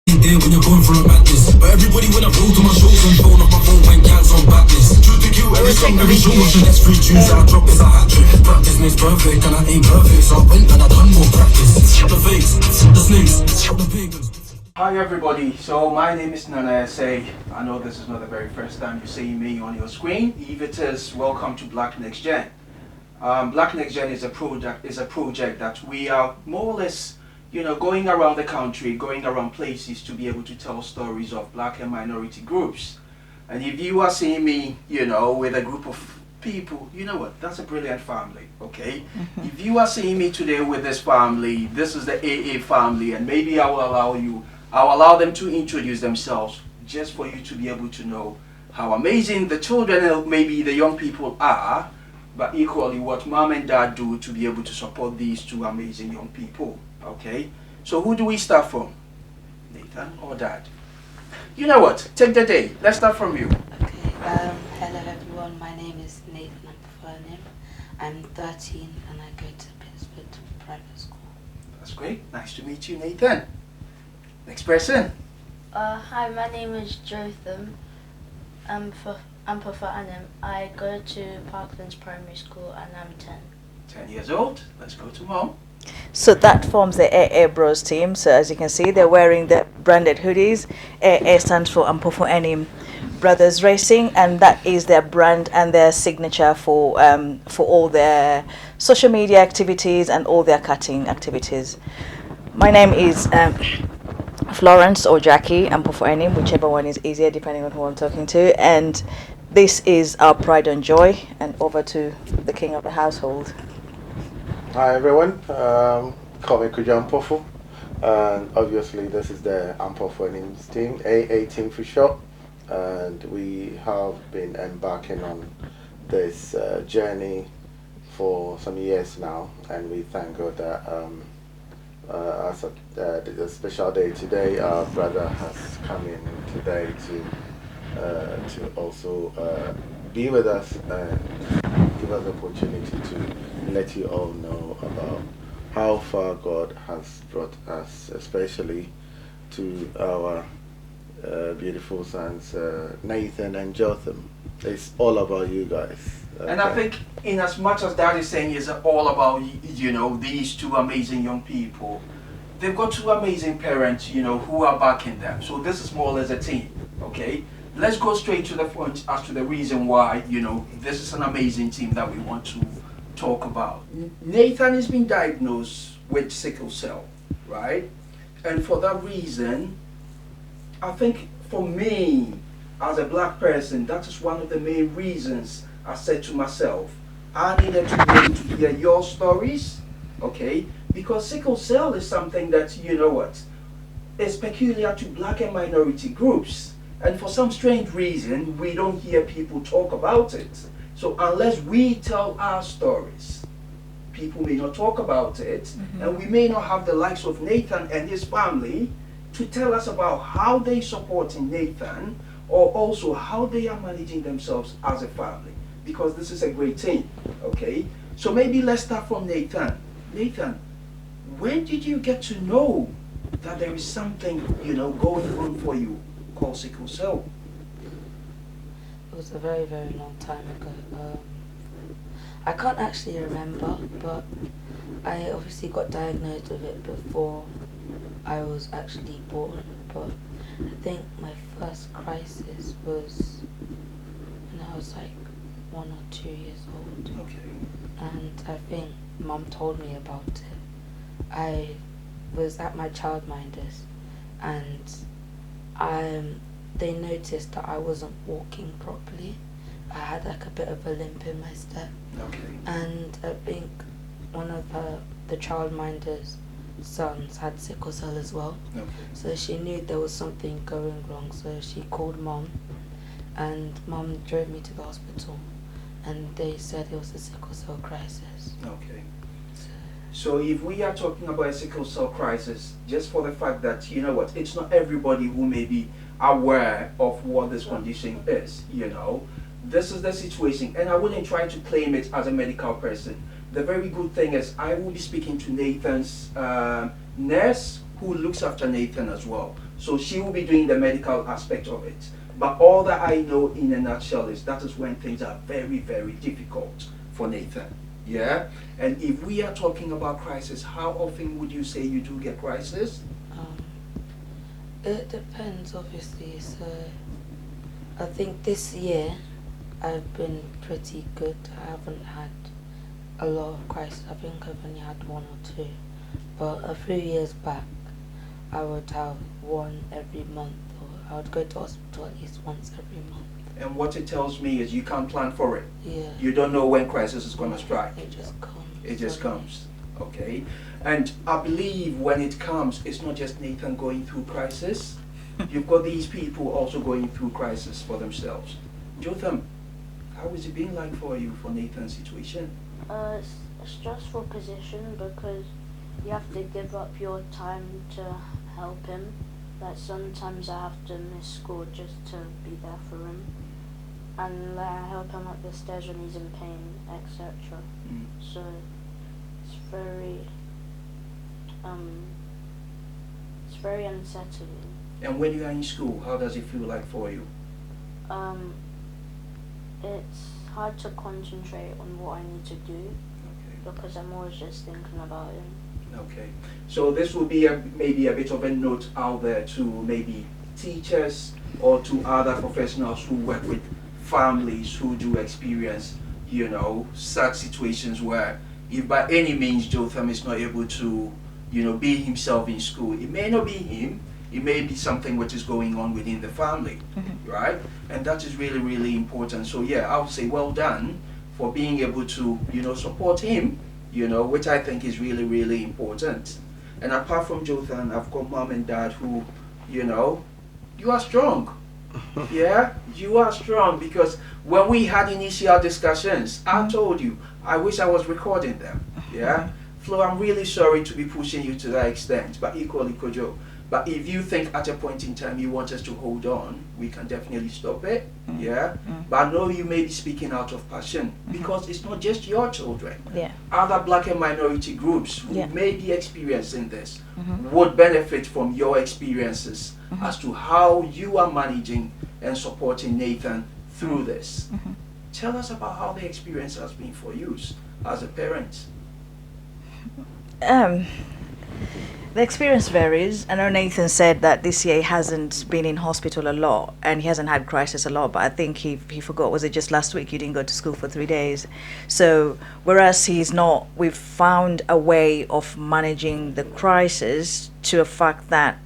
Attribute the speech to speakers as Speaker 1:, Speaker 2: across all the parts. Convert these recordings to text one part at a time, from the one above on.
Speaker 1: There when you're going for a madness. But everybody when I blow to my shows and phone off my phone when gals on badness. Truth to kill every song, every show. Watching that's free tunes that I drop is a hat trick. Practice makes perfect and I ain't perfect, so I went and I done more practice. Shut the fakes, shut the snakes, shut the pagans.
Speaker 2: Hi everybody, so my name is A.A. I know this is not the very first time you're seeing me on your screen. If it is, welcome to Black Next Gen. Black Next Gen is a project that we are more or less, going around the country, going around places to be able to tell stories of black and minority groups. And if you are seeing me, with a group of people, you know what, that's a brilliant family, okay? If you are seeing me today with this family, this is the AA family, and maybe I'll allow them to introduce themselves just for you to be able to know how amazing the children and maybe the young people are, but equally what mom and dad do to be able to support these two amazing young people. Okay, so who do we start from? Nathan or Dad? You know what? Take the day. Let's start from you.
Speaker 3: Okay. Hello everyone. My name is Nathan. I'm 13 and I go to Pittsburgh Private School.
Speaker 2: That's great. Nice to meet you, Nathan. Next person.
Speaker 4: Hi, my name is Jotham. I'm Pafanim. I go to Parklands Primary School and I'm 10.
Speaker 2: 10 years old. Let's go to Mom.
Speaker 5: So that forms the A.A Bros Team. So as you can see, they're wearing the branded hoodies. A.A stands for Ampofo Brothers Racing, and that is their brand and their signature for all their social media activities and all their cutting activities. My name is Florence or Jackie Ampofo, whichever one is easier depending on who I'm talking to. And this is our pride and joy. And over to the king of the household.
Speaker 6: Hi everyone, call me Kuja Ampofo, and obviously this is the Ampofo team, AA team for short, and we have been embarking on this journey for some years now, and we thank God that as a special day today, our brother has come in today to also be with us and give us the opportunity to let you all know about how far God has brought us, especially to our beautiful sons Nathan and Jotham. It's all about you guys. Okay.
Speaker 2: And I think in as much as Dad is saying it's all about, these two amazing young people, they've got two amazing parents, who are backing them. So this is more or less a team, okay? Let's go straight to the point as to the reason why, this is an amazing team that we want to talk about. Nathan has been diagnosed with sickle cell, right? And for that reason, I think for me, as a black person, that is one of the main reasons I said to myself, I needed to be able to hear your stories, okay? Because sickle cell is something that, is peculiar to black and minority groups. And for some strange reason, we don't hear people talk about it. So unless we tell our stories, people may not talk about it, and we may not have the likes of Nathan and his family to tell us about how they supporting Nathan, or also how they are managing themselves as a family. Because this is a great team, okay? So maybe let's start from Nathan. Nathan, when did you get to know that there is something, going on for you called sickle cell?
Speaker 3: It was a very, very long time ago. I can't actually remember, but I obviously got diagnosed with it before I was actually born. But I think my first crisis was when I was like 1 or 2 years old.
Speaker 2: Okay.
Speaker 3: And I think Mum told me about it. I was at my childminders, and they noticed that I wasn't walking properly. I had like a bit of a limp in my step.
Speaker 2: Okay.
Speaker 3: And I think one of the childminders' sons had sickle cell as well.
Speaker 2: Okay.
Speaker 3: So she knew there was something going wrong. So she called Mum, and Mum drove me to the hospital, and they said it was a sickle cell crisis.
Speaker 2: Okay. So if we are talking about a sickle cell crisis, just for the fact that, it's not everybody who may be aware of what this condition is, This is the situation, and I wouldn't try to claim it as a medical person. The very good thing is I will be speaking to Nathan's nurse who looks after Nathan as well. So she will be doing the medical aspect of it. But all that I know in a nutshell is that is when things are very, very difficult for Nathan. Yeah? And if we are talking about crisis, how often would you say you do get crisis?
Speaker 3: It depends, obviously. So I think this year I've been pretty good. I haven't had a lot of crisis. I think I've only had one or two. But a few years back, I would have one every month, or I would go to hospital at least once every month.
Speaker 2: And what it tells me is you can't plan for it.
Speaker 3: Yeah.
Speaker 2: You don't know when crisis is going to strike.
Speaker 3: It just comes.
Speaker 2: It just comes. Okay? And I believe when it comes, it's not just Nathan going through crisis. You've got these people also going through crisis for themselves. Jotham, how has it been like for you for Nathan's situation?
Speaker 4: It's a stressful position because you have to give up your time to help him. Like sometimes I have to miss school just to be there for him. And like, I help him up the stairs when he's in pain, etc. So it's very unsettling.
Speaker 2: And when you are in school, how does it feel like for you?
Speaker 4: It's hard to concentrate on what I need to do because I'm always just thinking about him.
Speaker 2: Okay, so this will be maybe a bit of a note out there to maybe teachers or to other professionals who work with families who do experience, such situations where if by any means Jotham is not able to, be himself in school, it may not be him, it may be something which is going on within the family, right? And that is really, really important. So yeah, I would say well done for being able to, support him, which I think is really, really important. And apart from Jotham, I've got mom and dad who, you are strong. Yeah, you are strong, because when we had initial discussions, I told you, I wish I was recording them. Yeah, Flo, I'm really sorry to be pushing you to that extent, but equally Kojo. But if you think at a point in time you want us to hold on, we can definitely stop it. Yeah. But I know you may be speaking out of passion because it's not just your children.
Speaker 5: Yeah.
Speaker 2: Other black and minority groups who may be experiencing this
Speaker 5: Mm-hmm.
Speaker 2: would benefit from your experiences as to how you are managing and supporting Nathan through this. Tell us about how the experience has been for you as a parent.
Speaker 5: The experience varies. I know Nathan said that this year he hasn't been in hospital a lot and he hasn't had crisis a lot, but I think he forgot, was it just last week you didn't go to school for 3 days? So whereas he's not, we've found a way of managing the crisis to a fact that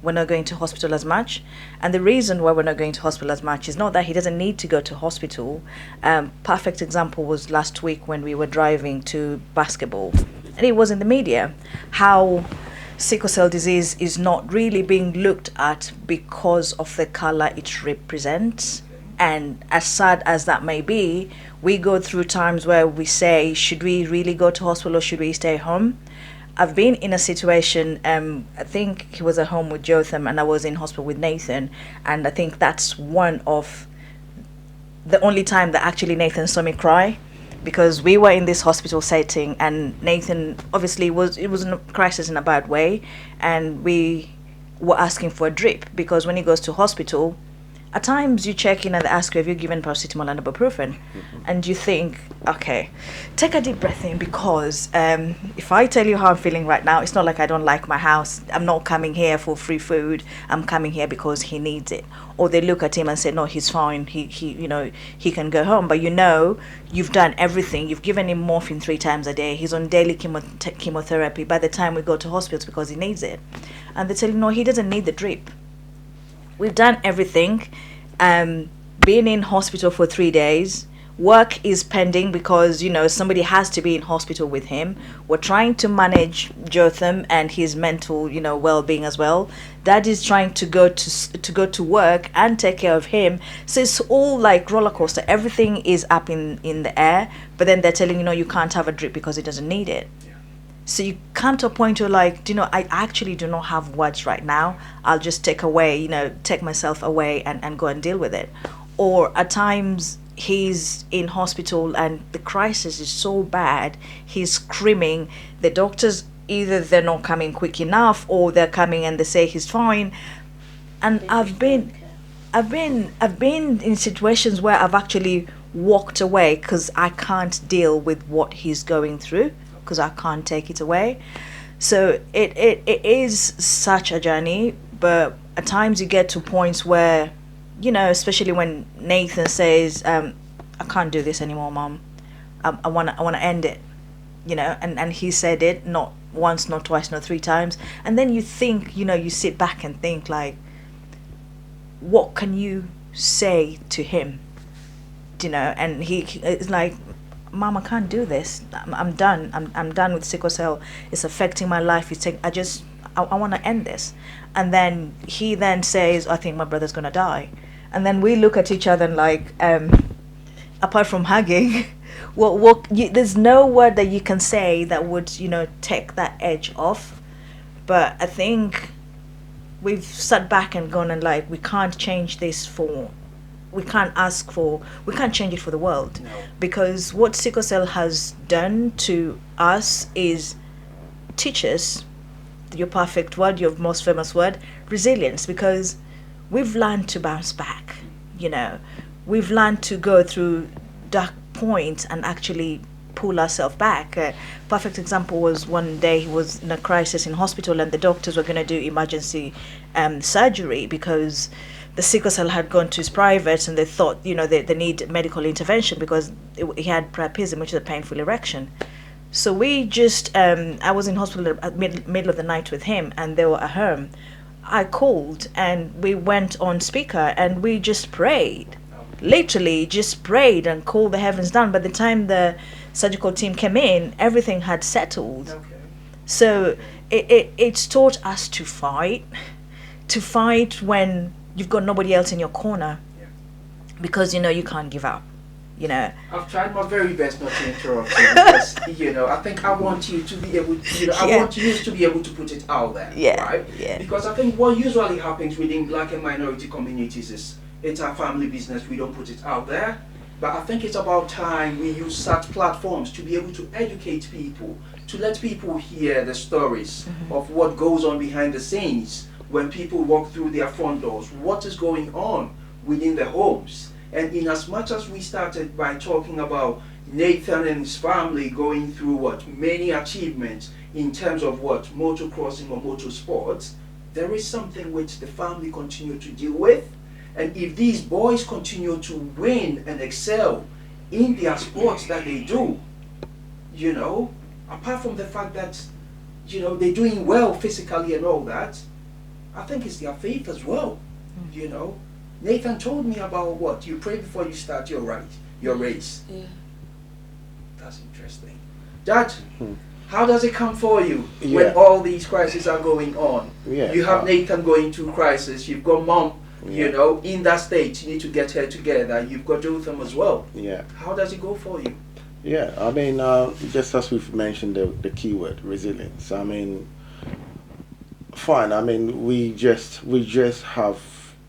Speaker 5: we're not going to hospital as much. And the reason why we're not going to hospital as much is not that he doesn't need to go to hospital. Perfect example was last week when we were driving to basketball, and it was in the media how sickle cell disease is not really being looked at because of the color it represents. And as sad as that may be, we go through times where we say, should we really go to hospital or should we stay home? I've been in a situation, I think he was at home with Jotham and I was in hospital with Nathan, and I think that's one of the only time that actually Nathan saw me cry, because we were in this hospital setting and Nathan obviously it was a crisis in a bad way, and we were asking for a drip because when he goes to hospital, at times you check in and they ask you, have you given paracetamol and ibuprofen? And you think, okay, take a deep breath in, because if I tell you how I'm feeling right now, it's not like I don't like my house. I'm not coming here for free food. I'm coming here because he needs it. Or they look at him and say, no, he's fine. He can go home. But you've done everything. You've given him morphine 3 times a day. He's on daily chemotherapy. By the time we go to hospital, it's because he needs it. And they tell him, no, he doesn't need the drip. We've done everything. Been in hospital for 3 days. Work is pending because, somebody has to be in hospital with him. We're trying to manage Jotham and his mental, well-being as well. Dad is trying to go to work and take care of him. So it's all like roller coaster. Everything is up in the air. But then they're telling you can't have a drip because he doesn't need it. So you come to a point where I actually do not have words right now. I'll just take myself away and go and deal with it. Or at times he's in hospital and the crisis is so bad, he's screaming. The doctors, either they're not coming quick enough or they're coming and they say he's fine, And
Speaker 4: They just don't care.
Speaker 5: I've been in situations where I've actually walked away because I can't deal with what he's going through, because I can't take it away. So it is such a journey, but at times you get to points where, especially when Nathan says, I can't do this anymore, Mom. I wanna end it, and he said it not once, not twice, not three times. And then you think, you sit back and think, like, what can you say to him? And he is like, Mom, I can't do this. I'm done. I'm done with sickle cell. It's affecting my life. I want to end this. And then he then says, I think my brother's gonna die. And then we look at each other and, like, apart from hugging, there's no word that you can say that would, take that edge off. But I think we've sat back and gone and, like, we can't change this we can't change it for the world.
Speaker 2: No.
Speaker 5: Because what sickle cell has done to us is teach us your perfect word, your most famous word, resilience. Because we've learned to bounce back, we've learned to go through dark points and actually pull ourselves back. Perfect example was one day he was in a crisis in hospital, and the doctors were going to do emergency surgery because the sickle cell had gone to his private, and they thought, they need medical intervention because he had priapism, which is a painful erection. So we just, I was in hospital at middle of the night with him, and they were at home. I called, and we went on speaker, and we just prayed. Literally just prayed and called the heavens down. By the time the surgical team came in, everything had settled.
Speaker 2: Okay.
Speaker 5: So it's taught us to fight when you've got nobody else in your corner,
Speaker 2: Yeah.
Speaker 5: because you can't give up.
Speaker 2: I've tried my very best not to interrupt you because I think I want you to be able to, I
Speaker 5: Yeah.
Speaker 2: want you to be able to put it out there,
Speaker 5: Yeah,
Speaker 2: right?
Speaker 5: yeah.
Speaker 2: Because I think what usually happens within black and minority communities is it's our family business, we don't put it out there. But I think it's about time we use such platforms to be able to educate people, to let people hear the stories of what goes on behind the scenes when people walk through their front doors, what is going on within the homes. And in as much as we started by talking about Nathan and his family going through many achievements in terms of motocrossing or motorsports, there is something which the family continue to deal with. And if these boys continue to win and excel in their sports that they do, apart from the fact that, they're doing well physically and all that, I think it's their faith as well, Nathan told me about you pray before you start your race.
Speaker 3: Yeah.
Speaker 2: That's interesting. Dad, how does it come for you
Speaker 6: Yeah.
Speaker 2: when all these crises are going on?
Speaker 6: Yeah.
Speaker 2: You have Nathan going through crisis, you've got Mom,
Speaker 6: Yeah.
Speaker 2: in that state, you need to get her together, you've got Jotham as well.
Speaker 6: Yeah.
Speaker 2: How does it go for you?
Speaker 6: Yeah, I mean, just as we've mentioned the keyword resilience. I mean, fine. I mean, we just have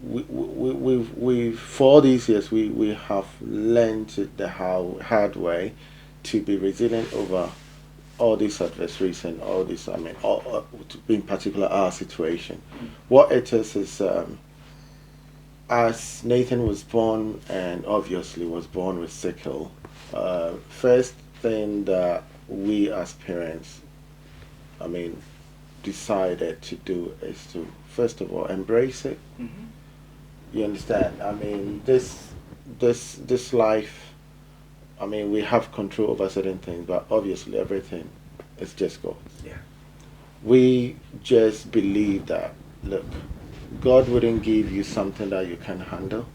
Speaker 6: we for all these years we have learned it the hard way to be resilient over all these adversaries and all this. I mean, in particular our situation. What it is as Nathan was born, and obviously was born with sickle. First thing that we as parents, I mean, decided to do is to first of all embrace it.
Speaker 2: Mm-hmm.
Speaker 6: You understand? I mean, this life. I mean, we have control over certain things, but obviously everything is just God's.
Speaker 2: Yeah.
Speaker 6: We just believe that, look, God wouldn't give you something that you can handle,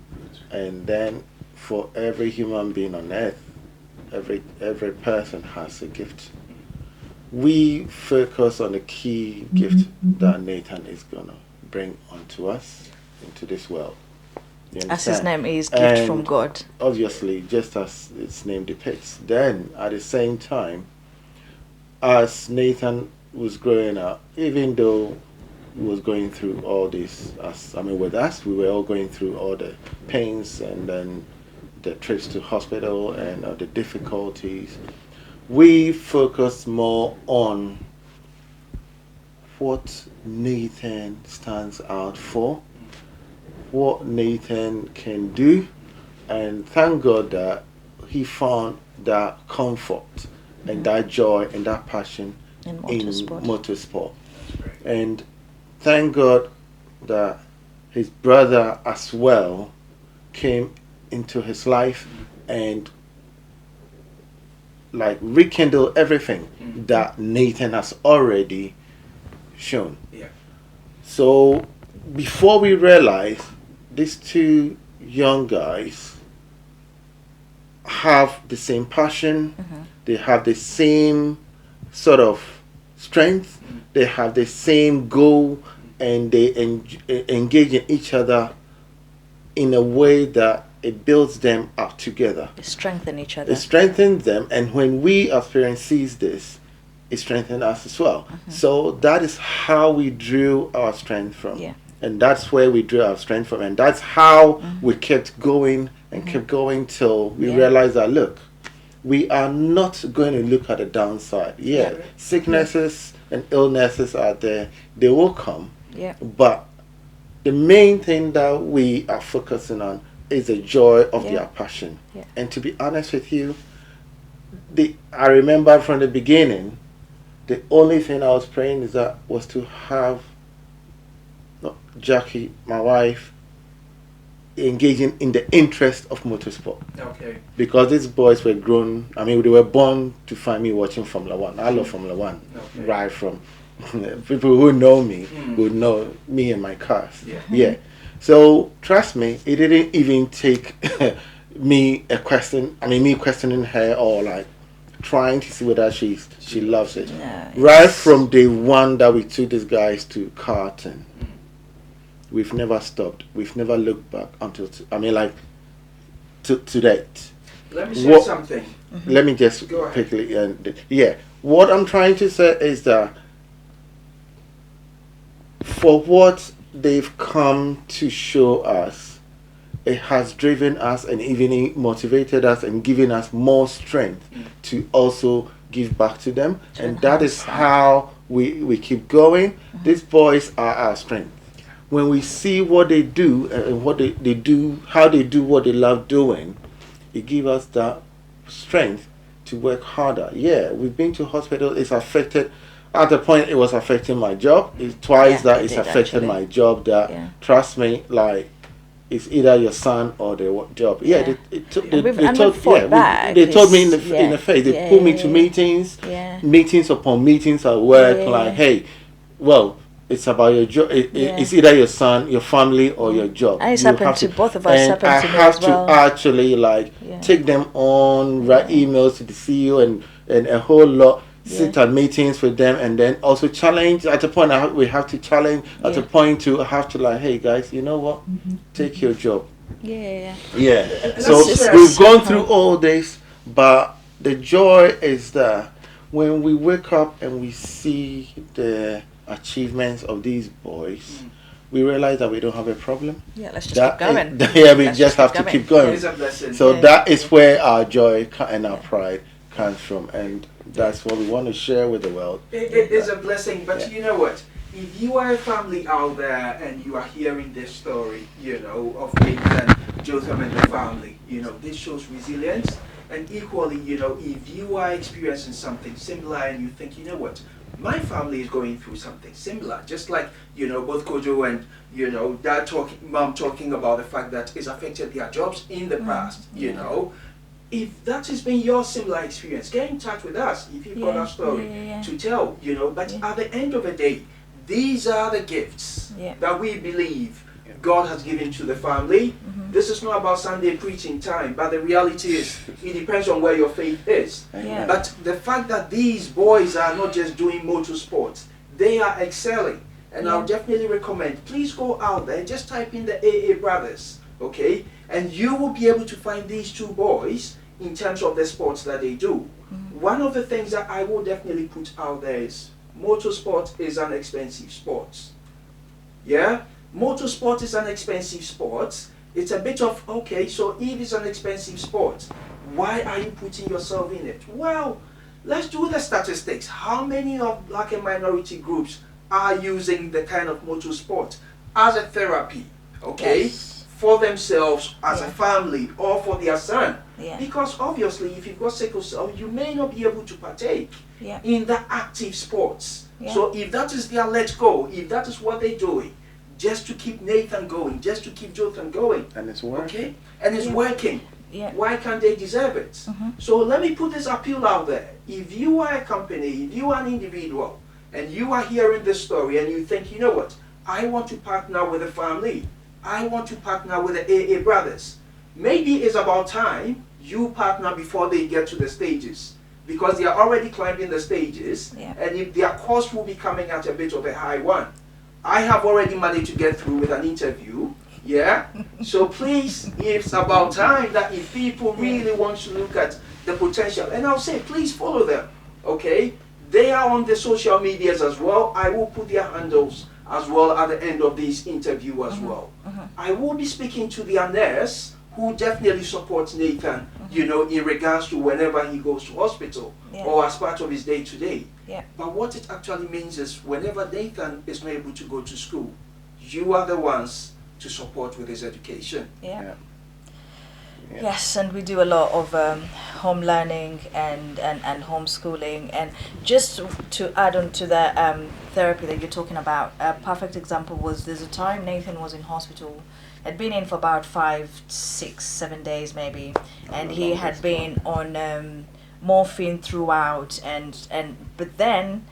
Speaker 6: and then for every human being on earth, every person has a gift. We focus on the key gift that Nathan is gonna bring onto us into this world. You
Speaker 5: As his
Speaker 6: understand?
Speaker 5: name is, gift
Speaker 6: And
Speaker 5: from God.
Speaker 6: obviously, just as its name depicts. Then, at the same time, as Nathan was growing up, even though he was going through all this, with us, we were all going through all the pains and then the trips to hospital and the difficulties. We focus more on what Nathan stands out for what Nathan can do, and thank God that he found that comfort and that joy and that passion
Speaker 5: In
Speaker 6: in
Speaker 5: motorsport.
Speaker 6: motorsport. And thank God that his brother as well came into his life and like rekindle everything that Nathan has already shown.
Speaker 2: Yeah.
Speaker 6: So before we realize, these two young guys have the same passion, they have the same sort of strength, they have the same goal, and they engage in each other in a way that it builds them up together.
Speaker 5: They strengthen each other.
Speaker 6: It strengthens them, and when we as parents sees this, it strengthens us as well. So that is how we drew our strength from.
Speaker 5: Yeah.
Speaker 6: And that's where we drew our strength from, and that's how we kept going and kept going till we
Speaker 5: Yeah.
Speaker 6: realized that, look, we are not going to look at the downside. Yeah, sicknesses and illnesses are there, they will come,
Speaker 5: Yeah.
Speaker 6: but the main thing that we are focusing on is the joy of
Speaker 5: Yeah.
Speaker 6: their passion.
Speaker 5: Yeah.
Speaker 6: And to be honest with you, I remember from the beginning, the only thing I was praying was to have Jackie, my wife, engaging in the interest of motorsport.
Speaker 2: Okay.
Speaker 6: Because these boys were grown, I mean, they were born to find me watching Formula One. I love Formula One.
Speaker 2: Okay.
Speaker 6: Right from people who know me would know me and my cars.
Speaker 2: Yeah.
Speaker 6: Yeah. So trust me, it didn't even take me questioning her or like trying to see whether she loves it.
Speaker 5: No,
Speaker 6: Right from day one that we took these guys to karting, we've never stopped. We've never looked back until to date.
Speaker 2: Let me say something.
Speaker 6: Let me just
Speaker 2: Go ahead.
Speaker 6: quickly what I'm trying to say is that for what they've come to show us, it has driven us and even motivated us and given us more strength to also give back to them, and that is how we keep going. These boys are our strength. When we see what they do and what they do, how they do what they love doing, it gives us that strength to work harder. Yeah, we've been to hospital. It's affected. At the point, it was affecting my job. It's twice
Speaker 5: Yeah,
Speaker 6: that
Speaker 5: it
Speaker 6: it's
Speaker 5: did,
Speaker 6: affected
Speaker 5: actually.
Speaker 6: my job. That
Speaker 5: Yeah.
Speaker 6: trust me, like it's either your son or the job. Yeah,
Speaker 5: Yeah.
Speaker 6: they
Speaker 5: And we've
Speaker 6: told
Speaker 5: fought back.
Speaker 6: they told me in
Speaker 5: It's-
Speaker 6: the face. They
Speaker 5: yeah,
Speaker 6: pulled me
Speaker 5: yeah,
Speaker 6: to
Speaker 5: yeah.
Speaker 6: meetings,
Speaker 5: Yeah.
Speaker 6: meetings upon meetings at work.
Speaker 5: Yeah,
Speaker 6: Like,
Speaker 5: yeah.
Speaker 6: hey, well, it's about your job.
Speaker 5: Yeah.
Speaker 6: It's either your son, your family, or your job.
Speaker 5: And it's
Speaker 6: You
Speaker 5: happened
Speaker 6: have
Speaker 5: to both of us,
Speaker 6: And
Speaker 5: happened
Speaker 6: I
Speaker 5: to me
Speaker 6: have
Speaker 5: as
Speaker 6: to
Speaker 5: well.
Speaker 6: actually like
Speaker 5: Yeah.
Speaker 6: take them on, write
Speaker 5: Yeah.
Speaker 6: emails to the CEO and a whole lot. Sit
Speaker 5: Yeah.
Speaker 6: at meetings with them, and then also challenge. At the point, we have to challenge. At the
Speaker 5: Yeah.
Speaker 6: point to have to like, hey guys, you know what? Take your job.
Speaker 5: Yeah.
Speaker 6: Yeah.
Speaker 2: Let's
Speaker 6: So
Speaker 2: share
Speaker 6: we've
Speaker 2: some-
Speaker 6: gone through all this, but the joy is that when we wake up and we see the achievements of these boys, we realize that we don't have a problem.
Speaker 5: Yeah, let's just
Speaker 6: That
Speaker 5: keep going.
Speaker 6: we
Speaker 5: Let's
Speaker 6: just have to
Speaker 5: going.
Speaker 6: keep going.
Speaker 2: It's a blessing.
Speaker 6: So
Speaker 5: Yeah.
Speaker 6: that is where our joy and our pride comes from, and that's what we want to share with the world.
Speaker 2: It is a blessing, but
Speaker 6: Yeah.
Speaker 2: you know what? If you are a family out there and you are hearing this story, of Nathan, Jotham and the family, this shows resilience. And equally, if you are experiencing something similar and you think, you know what, my family is going through something similar, just like, both Kojo and, mom talking about the fact that it's affected their jobs in the past, If that has been your similar experience, get in touch with us if you've got
Speaker 5: Yeah,
Speaker 2: a story
Speaker 5: yeah.
Speaker 2: to tell, But
Speaker 5: Yeah.
Speaker 2: at the end of the day, these are the gifts
Speaker 5: Yeah.
Speaker 2: that we believe God has given to the family. This is not about Sunday preaching time, but the reality is it depends on where your faith is.
Speaker 5: Yeah.
Speaker 2: But the fact that these boys are not just doing motorsports, they are excelling. And I'll definitely recommend, please go out there and just type in the A.A Brothers, okay? And you will be able to find these two boys in terms of the sports that they do. One of the things that I will definitely put out there is motorsport is an expensive sport. Yeah? Motorsport is an expensive sport. It's a bit of, okay, so if it's an expensive sport, why are you putting yourself in it? Well, let's do the statistics. How many of black and minority groups are using the kind of motorsport as a therapy? okay,
Speaker 5: Yes.
Speaker 2: for themselves as a
Speaker 5: Yeah.
Speaker 2: family or for their son.
Speaker 5: Yeah.
Speaker 2: Because obviously, if you've got sickle cell, you may not be able to partake
Speaker 5: Yeah.
Speaker 2: in the active sports.
Speaker 5: Yeah.
Speaker 2: So if that is their let's go, if that is what they're doing, just to keep Nathan going, just to keep Jotham going,
Speaker 6: And it's working.
Speaker 2: okay, and it's
Speaker 5: Yeah.
Speaker 2: working,
Speaker 5: Yeah.
Speaker 2: why can't they deserve it? So let me put this appeal out there. If you are a company, if you are an individual, and you are hearing this story and you think, you know what, I want to partner with a family, I want to partner with the A.A brothers, maybe it's about time you partner before they get to the stages, because they are already climbing the stages,
Speaker 5: Yeah.
Speaker 2: and if their cost will be coming at a bit of a high one. I have already managed to get through with an interview, yeah? So please, it's about time that if people really want to look at the potential, and I'll say, please follow them, okay? They are on the social medias as well. I will put their handles as well at the end of this interview as well. I will be speaking to their nurse, who definitely supports Nathan, you know, in regards to whenever he goes to hospital
Speaker 5: Yeah.
Speaker 2: or as part of his day-to-day.
Speaker 5: Yeah.
Speaker 2: But what it actually means is whenever Nathan is not able to go to school, you are the ones to support with his education.
Speaker 5: Yeah.
Speaker 6: Yeah. Yeah.
Speaker 5: Yes, and we do a lot of home learning and homeschooling. And just to add on to the therapy that you're talking about, a perfect example was there's a time Nathan was in hospital, had been in for about 5, 6, 7 days maybe, and he had been on morphine throughout, and but then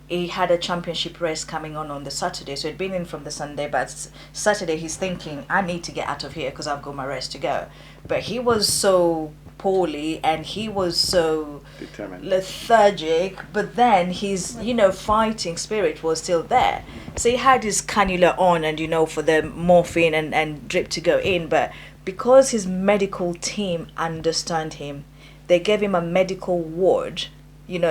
Speaker 5: he had a championship race coming on the Saturday, so he'd been in from the Sunday, but Saturday he's thinking, I need to get out of here because I've got my race to go. But he was so poorly and he was so
Speaker 6: Determined.
Speaker 5: lethargic, but then his, you know, fighting spirit was still there. So he had his cannula on and, you know, for the morphine and drip to go in, but because his medical team understand him, they gave him a medical ward, you know,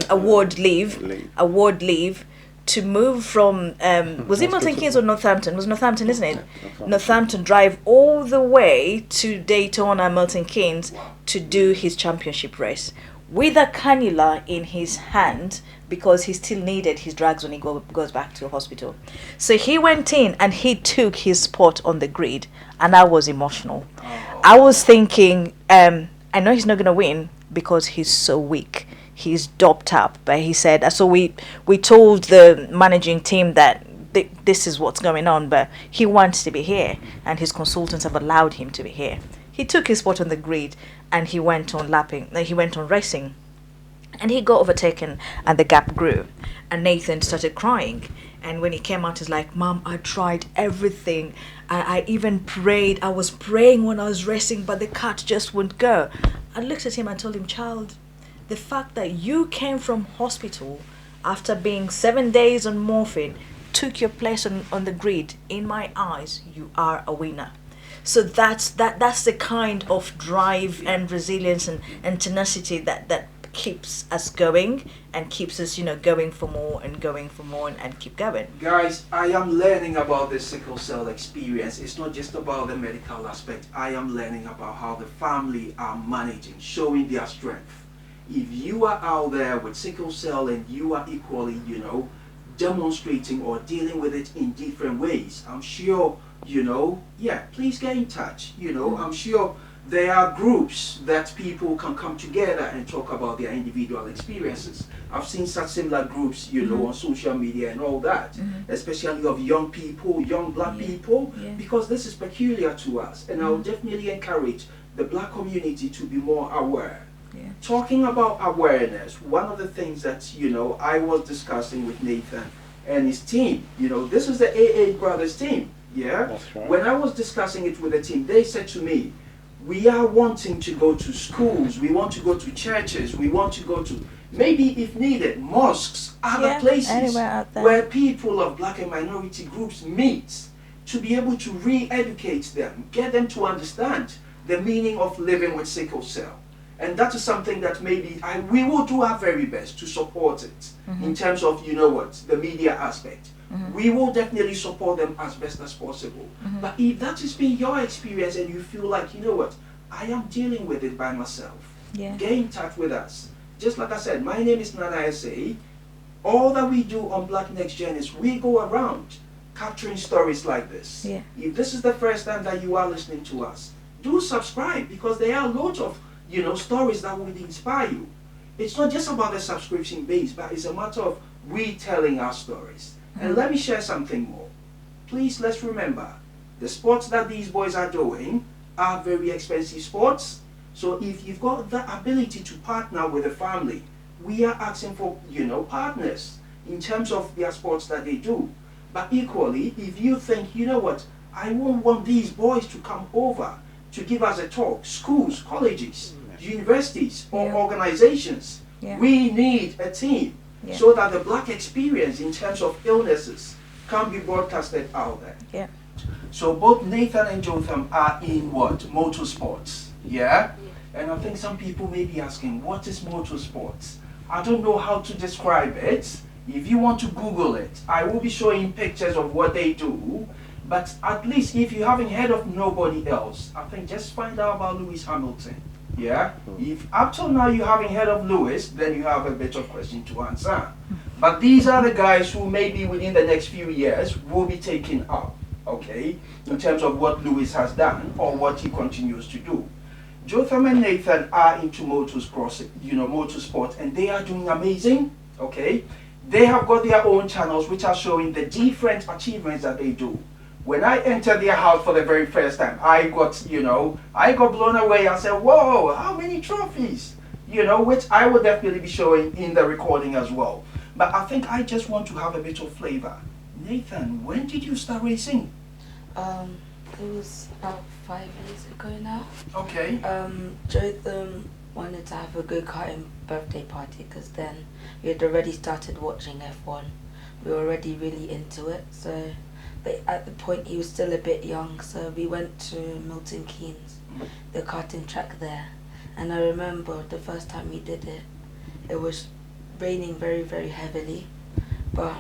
Speaker 5: a ward leave to move from, was it Milton
Speaker 6: Hospital.
Speaker 5: Keynes or Northampton? It was Northampton, isn't it?
Speaker 6: Northampton.
Speaker 5: Northampton, drive all the way to Daytona, Milton Keynes to do his championship race with a cannula in his hand because he still needed his drugs when he goes back to hospital. So he went in and he took his spot on the grid, and I was emotional. I was thinking, I know he's not going to win because he's so weak. He's doped up. But he said, so we told the managing team that this is what's going on, but he wants to be here, and his consultants have allowed him to be here. He took his spot on the grid and he went on racing. And he got overtaken and the gap grew. And Nathan started crying. And when he came out, he's like, Mom, I tried everything. I even prayed. I was praying when I was racing, but the cart just wouldn't go. I looked at him and told him, child, the fact that you came from hospital after being 7 days on morphine, took your place on the grid, in my eyes, you are a winner. So that's the kind of drive and resilience and tenacity that keeps us going and keeps us, you know, going for more and keep going.
Speaker 2: Guys, I am learning about the sickle cell experience. It's not just about the medical aspect. I am learning about how the family are managing, showing their strength. If you are out there with sickle cell and you are equally, you know, demonstrating or dealing with it in different ways, I'm sure, you know, yeah, please get in touch. You know, I'm sure there are groups that people can come together and talk about their individual experiences. I've seen such similar groups, you know, on social media and all that, especially of young people, young black people, because this is peculiar to us. And I would definitely encourage the black community to be more aware.
Speaker 5: Yeah.
Speaker 2: Talking about awareness, one of the things that, you know, I was discussing with Nathan and his team, you know, this is the A.A Brothers team, yeah?
Speaker 6: That's right.
Speaker 2: When I was discussing it with the team, they said to me, we are wanting to go to schools, we want to go to churches, we want to go to, maybe if needed, mosques, other places
Speaker 5: anywhere out there.
Speaker 2: where people of black and minority groups meet, to be able to re-educate them, get them to understand the meaning of living with sickle cell. And that is something that maybe we will do our very best to support it in terms of, you know what, the media aspect. We will definitely support them as best as possible. But if that has been your experience and you feel like, you know what, I am dealing with it by myself, get in touch with us. Just like I said, my name is Nana S.A. All that we do on Black Next Gen is we go around capturing stories like this.
Speaker 5: Yeah.
Speaker 2: If this is the first time that you are listening to us, do subscribe, because there are loads of stories that would inspire you. It's not just about the subscription base, but it's a matter of retelling our stories. And let me share something more. Please, let's remember, the sports that these boys are doing are very expensive sports. So if you've got the ability to partner with a family, we are asking for, partners in terms of their sports that they do. But equally, if you think, you know what, I won't want these boys to come over to give us a talk, schools, colleges, universities, or organizations, we need a team so that the black experience in terms of illnesses can be broadcasted out there.
Speaker 5: Yeah.
Speaker 2: So both Nathan and Jotham are in what? Motorsports. Yeah? And I think some people may be asking, what is motorsports? I don't know how to describe it. If you want to Google it, I will be showing pictures of what they do. But at least if you haven't heard of nobody else, I think just find out about Lewis Hamilton. Yeah? If up till now you haven't heard of Lewis, then you have a bit of question to answer. But these are the guys who maybe within the next few years will be taken up, okay, in terms of what Lewis has done or what he continues to do. Jotham and Nathan are into motorsport, and they are doing amazing, okay. They have got their own channels which are showing the different achievements that they do. When I entered their house for the very first time, I got blown away. I said, whoa, how many trophies? Which I will definitely be showing in the recording as well. But I think I just want to have a bit of flavor. Nathan, when did you start racing?
Speaker 3: It was about 5 years ago now.
Speaker 2: Okay.
Speaker 3: Jotham wanted to have a go-karting birthday party because then we had already started watching F1. We were already really into it, so at the point he was still a bit young, so we went to Milton Keynes, the karting track there. And I remember the first time we did it, it was raining very, very heavily, but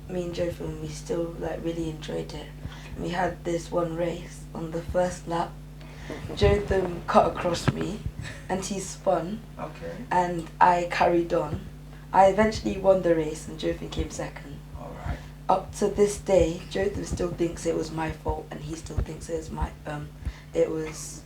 Speaker 3: me and Jotham, we still really enjoyed it. We had this one race on the first lap. Jotham cut across me and he spun, and I carried on. I eventually won the race and Jotham came second.
Speaker 2: Alright.
Speaker 3: Up to this day, Jotham still thinks it was my fault and he still thinks it was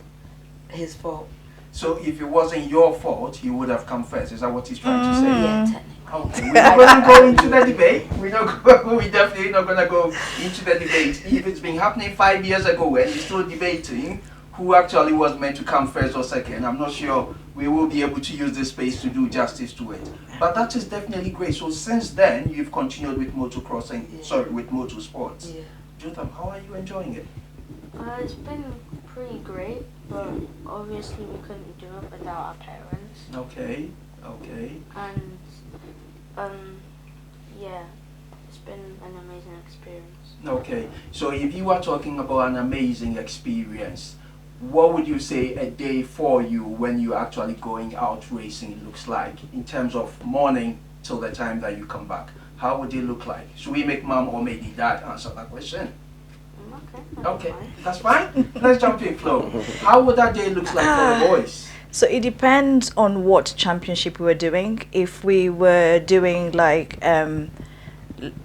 Speaker 3: his fault.
Speaker 2: So if it wasn't your fault, he would have come first. Is that what he's trying to say?
Speaker 3: Yeah, technically.
Speaker 2: Okay, we're not going to go into the debate. We're definitely not going to go into the debate. If it's been happening 5 years ago and you're still debating who actually was meant to come first or second, I'm not sure we will be able to use this space to do justice to it. But that is definitely great. So since then, you've continued with with motorsports.
Speaker 3: Yeah.
Speaker 2: Jotham, how are you enjoying it?
Speaker 4: It's been pretty great, but obviously we couldn't do it without our parents.
Speaker 2: Okay.
Speaker 4: And yeah, it's been an amazing experience.
Speaker 2: Okay, so if you are talking about an amazing experience, what would you say a day for you when you're actually going out racing looks like in terms of morning till the time that you come back? How would it look like? Should we make mom or maybe dad answer that question? Okay, that's fine. Let's jump in, Flo. How would that day look like for the boys?
Speaker 5: So it depends on what championship we were doing. If we were doing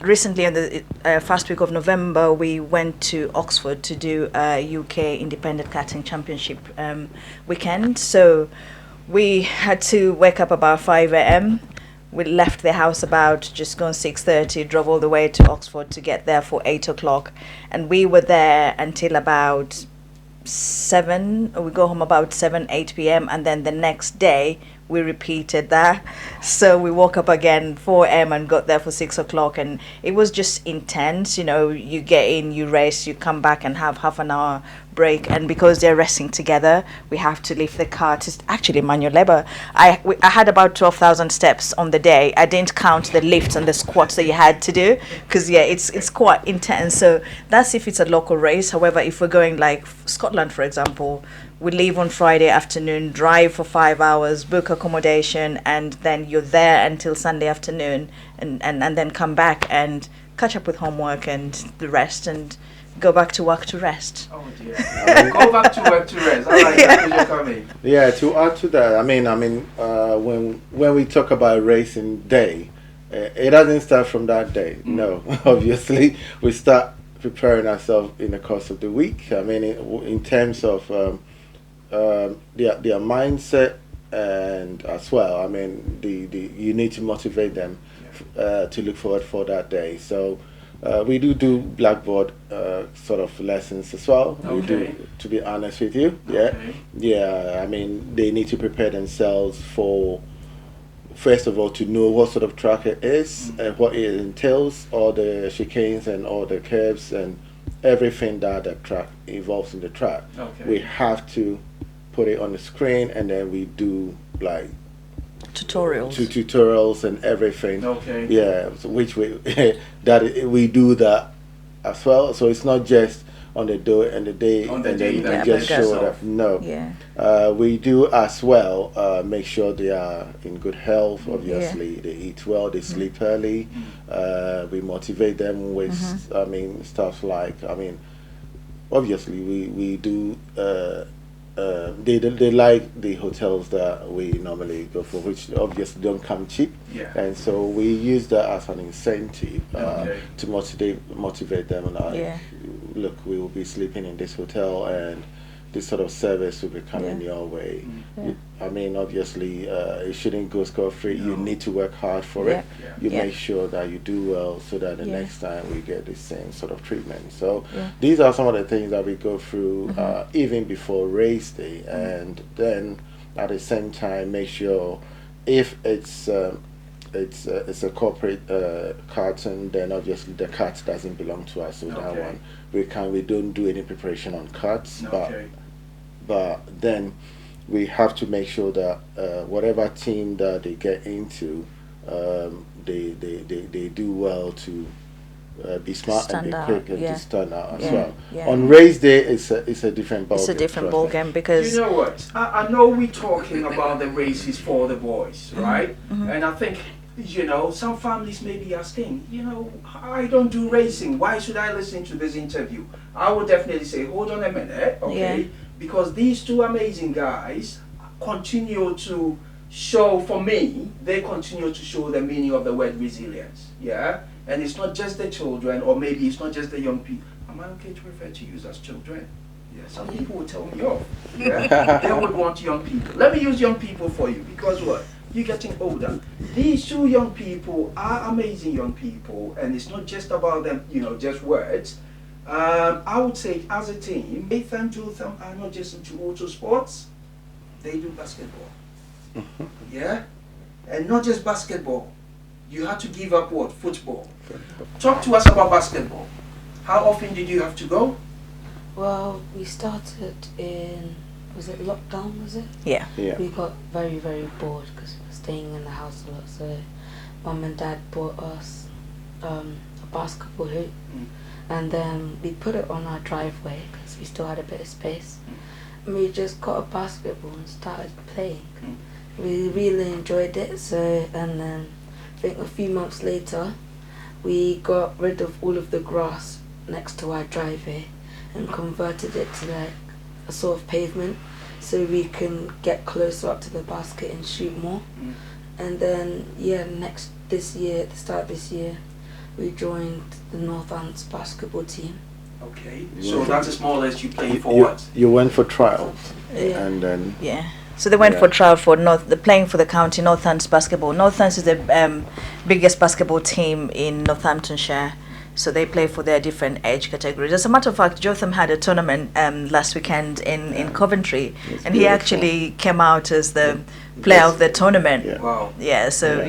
Speaker 5: recently on the first week of November, we went to Oxford to do a UK Independent Karting Championship weekend. So we had to wake up about 5 a.m. We left the house about just gone 6:30, drove all the way to Oxford to get there for 8 o'clock. And we were there until about 7, we go home about 8 p.m. and then the next day we repeated that. So we woke up again 4 a.m. and got there for 6 o'clock, and it was just intense. You get in, you race, you come back and have half an hour break, and because they're racing together, we have to lift the car to actually manual labor. I had about 12,000 steps on the day. I didn't count the lifts and the squats that you had to do, because it's quite intense. So that's if it's a local race. However, if we're going like Scotland, for example, we leave on Friday afternoon, drive for 5 hours, book accommodation, and then you're there until Sunday afternoon, and then come back and catch up with homework and the rest, and go back to work to rest.
Speaker 2: Oh dear. Go back to work to rest. All right, you're coming.
Speaker 6: Yeah, to add to that, I mean, when we talk about racing day, it doesn't start from that day. No, obviously we start preparing ourselves in the course of the week. I mean, in terms of their mindset, and as well, I mean, the you need to motivate them to look forward for that day. So we do blackboard sort of lessons as well.
Speaker 2: Okay.
Speaker 6: We do, to be honest with you.
Speaker 2: Okay.
Speaker 6: Yeah. I mean, they need to prepare themselves for, first of all, to know what sort of track it is, and what it entails, all the chicanes and all the curves and everything that the track involves in the track.
Speaker 2: Okay.
Speaker 6: We have to put it on the screen, and then we do like tutorials and everything.
Speaker 2: Okay.
Speaker 6: Yeah, so which we we do that as well. So it's not just on the day and
Speaker 2: On the day
Speaker 6: then
Speaker 2: that
Speaker 6: we just
Speaker 2: they
Speaker 6: show
Speaker 2: go.
Speaker 6: up. No.
Speaker 5: Yeah.
Speaker 6: We do as well make sure they are in good health. Obviously, they eat well, they sleep early. We motivate them with, I mean, stuff like, I mean, obviously we do. They like the hotels that we normally go for, which obviously don't come cheap.
Speaker 2: Yeah.
Speaker 6: And so we use that as an incentive to motivate them. Like, look, we will be sleeping in this hotel, and this sort of service will be coming your way. I mean, obviously, it shouldn't go scot-free. You need to work hard for it. You make sure that you do well, so that the next time we get the same sort of treatment. So these are some of the things that we go through even before race day, and then at the same time make sure if it's a corporate carton, then obviously the cut doesn't belong to us. So that one we don't do any preparation on cuts, but then we have to make sure that whatever team that they get into, they do well to be smart
Speaker 5: Stand
Speaker 6: and be
Speaker 5: out,
Speaker 6: quick and to stand out as well.
Speaker 5: Yeah.
Speaker 6: On race day, it's a different ball.
Speaker 5: It's a different ball game because
Speaker 2: You know what? I know we're talking about the races for the boys, right? And I think, you know, some families may be asking, you know, I don't do racing. Why should I listen to this interview? I would definitely say, hold on a minute, okay? Because these two amazing guys continue to show, for me, they continue to show the meaning of the word resilience, yeah? And it's not just the children, or maybe it's not just the young people. Am I okay to refer to you as children? Yeah, some people will tell me off. Yeah? They would want young people. Let me use young people for you, because what? You're getting older. These two young people are amazing young people, and it's not just about them, you know, just words. I would say as a team, Nathan, Jotham are not just into auto sports, they do basketball. Yeah? And not just basketball. You had to give up what? Football. Talk to us about basketball. How often did you have to go?
Speaker 3: Well, we started in, was it lockdown, was it?
Speaker 5: yeah.
Speaker 3: We got very, very bored because we were staying in the house a lot. So Mum and Dad bought us a basketball hoop. And then we put it on our driveway because we still had a bit of space. And we just got a basketball and started playing. We really enjoyed it. So, and then I think a few months later, we got rid of all of the grass next to our driveway and converted it to like a sort of pavement, so we can get closer up to the basket and shoot more. And then this year, at the start of this year, we joined the Northants basketball team.
Speaker 2: Okay, so that's as small as you play for what?
Speaker 6: You went for trials,
Speaker 3: Yeah.
Speaker 6: and then
Speaker 5: So they went for trial for playing for the county Northants basketball. Northants is the biggest basketball team in Northamptonshire. So they play for their different age categories. As a matter of fact, Jotham had a tournament last weekend in Coventry, and he actually came out as the player of the tournament.
Speaker 2: Wow.
Speaker 5: Yeah. So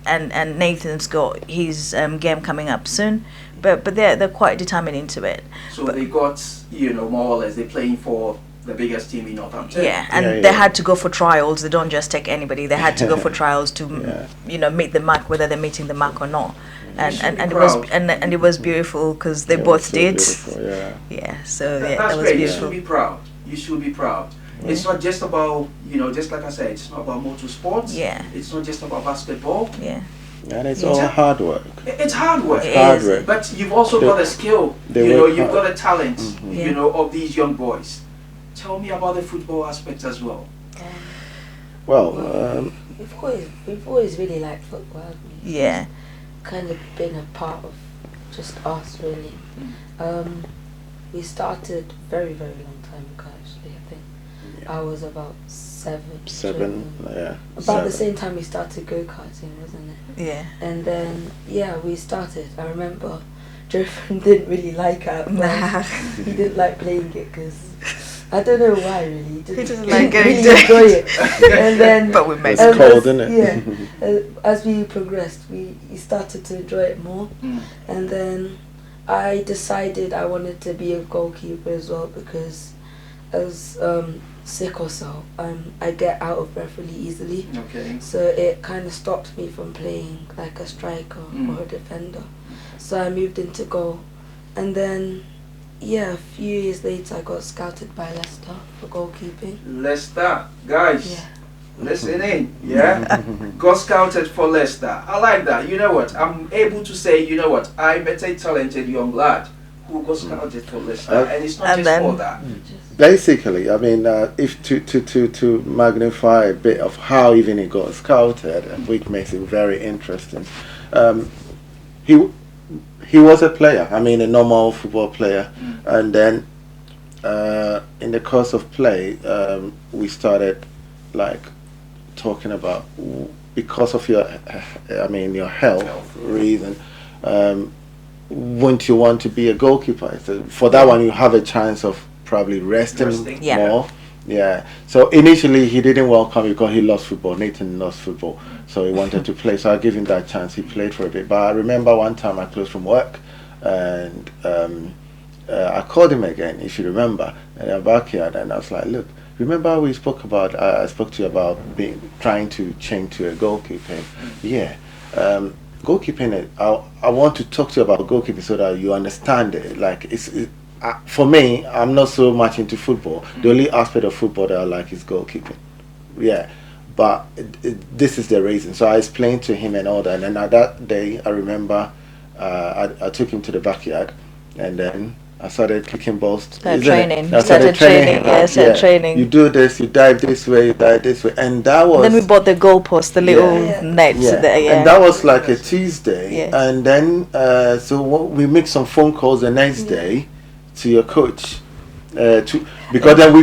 Speaker 5: and Nathan's got his game coming up soon, but they're quite determined into it.
Speaker 2: So they got, you know, more or less, they're playing for the biggest team in Northampton.
Speaker 5: Yeah, and they had to go for trials. They don't just take anybody. They had to go for trials to, you know, meet the mark, whether they're meeting the mark or not. And it was beautiful because they both did. Yeah, so
Speaker 2: That's
Speaker 5: that was
Speaker 2: great.
Speaker 5: beautiful.
Speaker 2: You should be proud. You should be proud. It's not just about, you know, just like I said, it's not about motorsports.
Speaker 5: Yeah.
Speaker 2: It's not just about basketball.
Speaker 5: Yeah.
Speaker 6: And it's all hard work.
Speaker 2: It's hard work.
Speaker 5: It hard work.
Speaker 2: But you've also got a skill. You know, you've got a talent.
Speaker 5: Yeah.
Speaker 2: You know, of these young boys. Tell me about the football aspect as well.
Speaker 6: Well,
Speaker 3: we've always really liked football, haven't we?
Speaker 5: Yeah.
Speaker 3: Kind of been a part of just us really. We started very long time ago actually. I think I was about 7.
Speaker 6: Yeah.
Speaker 3: About the same time we started go-karting, wasn't it?
Speaker 5: Yeah.
Speaker 3: And then we started. I remember Jotham didn't really like it. He didn't like playing it because I don't know why really. He
Speaker 5: doesn't like getting
Speaker 3: really enjoy it. And then
Speaker 5: but we made
Speaker 6: It's cold, isn't it?
Speaker 3: Yeah. As we progressed, we started to enjoy it more. And then I decided I wanted to be a goalkeeper as well because as sickle cell, I get out of breath really easily.
Speaker 2: Okay.
Speaker 3: So it kind of stopped me from playing like a striker or a defender. So I moved into goal, and then a few years later I got scouted by Leicester for goalkeeping.
Speaker 2: Leicester, guys.
Speaker 3: Yeah.
Speaker 2: Listen in, yeah? Got scouted for Leicester. I like that. You know what? I'm able to say, you know what? I met a talented young lad who got scouted for Leicester, and it's not
Speaker 5: and
Speaker 2: just for that.
Speaker 6: Basically, I mean, if to magnify a bit of how even he got scouted, which makes it very interesting. He was a player. I mean, a normal football player, and then in the course of play, we started like talking about because of your health reason. Wouldn't you want to be a goalkeeper? So for that one, you have a chance of probably resting. More. Yeah. So initially, he didn't welcome because he lost football. Nathan lost football, so he wanted to play. So I gave him that chance. He played for a bit. But I remember one time I closed from work, and I called him again, if you remember, in the backyard, and I was like, "Look, remember we spoke about? I spoke to you about trying to change to a goalkeeping. Yeah." Goalkeeping, I want to talk to you about goalkeeping so that you understand it. Like for me, I'm not so much into football. The only aspect of football that I like is goalkeeping. Yeah, but this is the reason. So I explained to him and all that. And that day, I remember I took him to the backyard, and then I started kicking balls.
Speaker 5: Started training.
Speaker 6: You do this, you dive this way, you dive this way, and that was.
Speaker 5: Then we bought the goalpost, the little net.
Speaker 6: And that was like a Tuesday, and then so we make some phone calls the next day to your coach, because then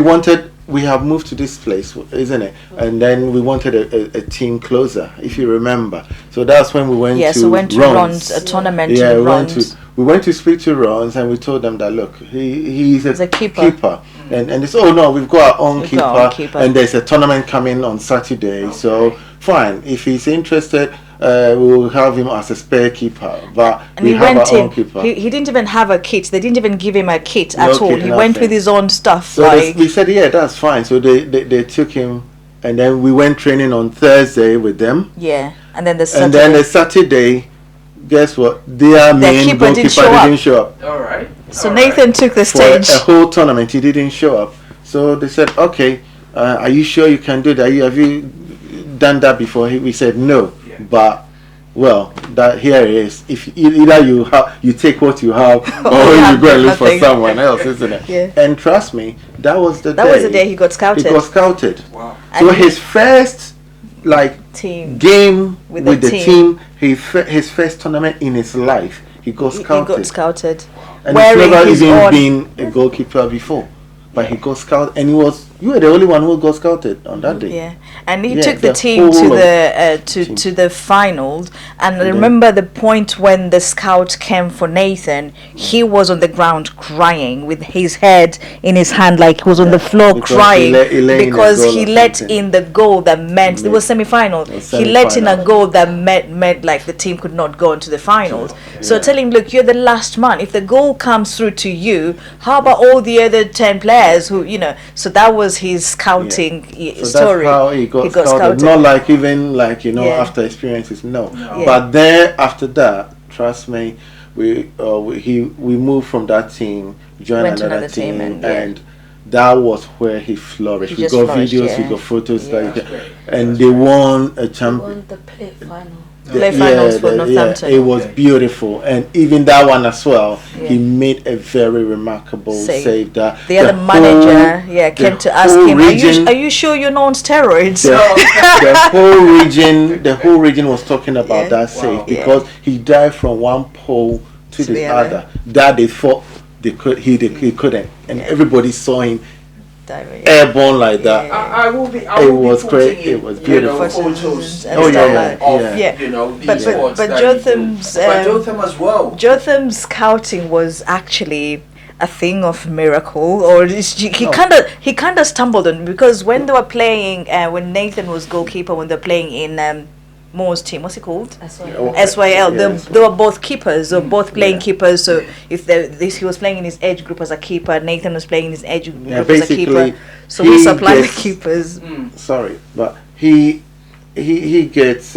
Speaker 6: we have moved to this place, isn't it? And then we wanted a team closer, if you remember. So that's when we went to
Speaker 5: Rons, a tournament in Rons.
Speaker 6: We went to speak to Rons, and we told them that, look, he's a
Speaker 5: keeper.
Speaker 6: And it's, oh no, we've got our own keeper, and there's a tournament coming on Saturday, so fine, if he's interested, we'll have him as a spare keeper, but we have our own keeper.
Speaker 5: He didn't even have a kit. They didn't even give him a kit at all. He went with his own stuff.
Speaker 6: So we said, yeah, that's fine. So they took him, and then we went training on Thursday with them.
Speaker 5: Yeah, and then the
Speaker 6: Saturday, guess what? Their main goalkeeper didn't show up.
Speaker 2: All right.
Speaker 5: So Nathan took the stage.
Speaker 6: For a whole tournament, he didn't show up. So they said, okay, are you sure you can do that? Have you done that before? We said no. But that here it is. If either you take what you have, or you go and look for someone else, isn't it?
Speaker 5: Yeah.
Speaker 6: And trust me, that was the
Speaker 5: day he got scouted.
Speaker 6: He got scouted.
Speaker 2: Wow.
Speaker 6: So his first
Speaker 5: team
Speaker 6: game with the team, his first tournament in his life, he got scouted. And he's never even been a goalkeeper before. But he got scouted, and you were the only one who got scouted on that day.
Speaker 5: Yeah, and he took the team to the finals. And I remember the point when the scout came for Nathan, he was on the ground crying with his head in his hand, like he was on the floor crying because he let in the goal that meant it was semi-final. He let in a goal that meant like the team could not go into the finals. So tell him, look, you're the last man. If the goal comes through to you, how about all the other 10 players who, so that was his scouting story.
Speaker 6: That's how he got scouted. Not like even after experiences, no. But then after that, trust me, we moved from that team, joined another team, and that was where he flourished. We got videos, we got photos, and they won a champion.
Speaker 3: They won the play final.
Speaker 5: Finals for Northampton.
Speaker 6: It was beautiful, and even that one as well. He made a very remarkable save. That
Speaker 5: the other manager, came to ask him, "Are you sure you're not on steroids?"
Speaker 6: The whole region was talking about that save because he dived from one pole to
Speaker 5: To
Speaker 6: the
Speaker 5: the
Speaker 6: other that they thought he couldn't, and everybody saw him
Speaker 5: Diving.
Speaker 6: airborne like that.
Speaker 5: Yeah.
Speaker 2: I will be.
Speaker 6: It was
Speaker 2: putting
Speaker 6: great.
Speaker 2: in,
Speaker 6: It was
Speaker 2: you know,
Speaker 6: beautiful.
Speaker 2: photos
Speaker 5: And
Speaker 6: Oh,
Speaker 5: stuff
Speaker 6: yeah,
Speaker 5: like-
Speaker 2: of
Speaker 6: yeah.
Speaker 2: you know these
Speaker 5: But
Speaker 2: sports.
Speaker 5: but
Speaker 2: that you do.
Speaker 5: Jotham's
Speaker 2: But Jotham as well.
Speaker 5: Jotham's scouting was actually a thing of miracle, or he
Speaker 6: No.
Speaker 5: kind of stumbled on, because when they were playing, when Nathan was goalkeeper, when they're playing in Moore's team, what's it called?
Speaker 6: Oh,
Speaker 5: SYL.
Speaker 6: yeah,
Speaker 5: They were both keepers. They were both playing
Speaker 6: Yeah.
Speaker 5: keepers. So if he was playing in his age group as a keeper, Nathan was playing in his age group as a
Speaker 6: basically,
Speaker 5: keeper. So
Speaker 6: he
Speaker 5: we supply the
Speaker 6: gets-
Speaker 5: keepers.
Speaker 6: Sorry, but he gets.